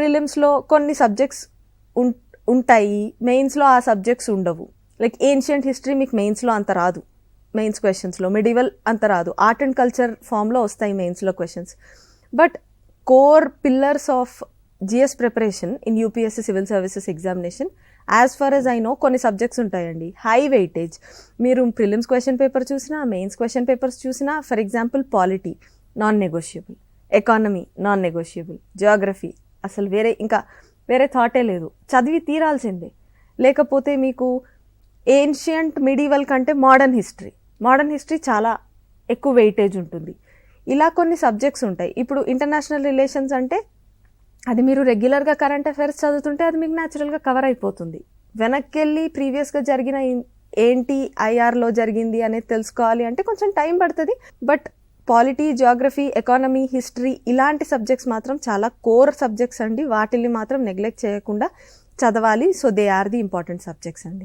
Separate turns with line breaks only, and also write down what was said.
ప్రిలిమ్స్లో కొన్ని సబ్జెక్ట్స్ ఉంటాయి, మెయిన్స్లో ఆ సబ్జెక్ట్స్ ఉండవు. లైక్ ఏన్షియంట్ హిస్టరీ మీకు మెయిన్స్లో అంత రాదు, మెయిన్స్ క్వశ్చన్స్లో. మెడివల్ అంత రాదు, ఆర్ట్ అండ్ కల్చర్ ఫామ్లో వస్తాయి మెయిన్స్లో questions. But core pillars of GS preparation in UPSC civil services examination as far as I know కొన్ని సబ్జెక్ట్స్ ఉంటాయండి హై వెయిటేజ్. మీరు ప్రిలిమ్స్ క్వశ్చన్ పేపర్ చూసినా, మెయిన్స్ క్వశ్చన్ పేపర్స్ చూసినా, for example polity non negotiable, economy non negotiable, geography అసలు వేరే థాటే లేదు, చదివి తీరాల్సిందే. లేకపోతే మీకు ఏన్షియంట్ మిడివల్ కంటే మోడర్న్ హిస్టరీ చాలా ఎక్కువ వెయిటేజ్ ఉంటుంది. ఇలా కొన్ని సబ్జెక్ట్స్ ఉంటాయి. ఇప్పుడు ఇంటర్నేషనల్ రిలేషన్స్ అంటే అది మీరు రెగ్యులర్గా కరెంట్ అఫైర్స్ చదువుతుంటే అది మీకు న్యాచురల్గా కవర్ అయిపోతుంది. వెనక్కి వెళ్ళి ప్రీవియస్గా జరిగిన ఏంటి ఐఆర్లో జరిగింది అనేది తెలుసుకోవాలి అంటే కొంచెం టైం పడుతుంది. But polity, Geography, economy, history ఇలాంటి సబ్జెక్ట్స్ మాత్రం చాలా కోర్ సబ్జెక్ట్స్ అండి. వాటిని మాత్రం నెగ్లెక్ట్ చేయకుండా చదవాలి. So they are the important subjects అండి.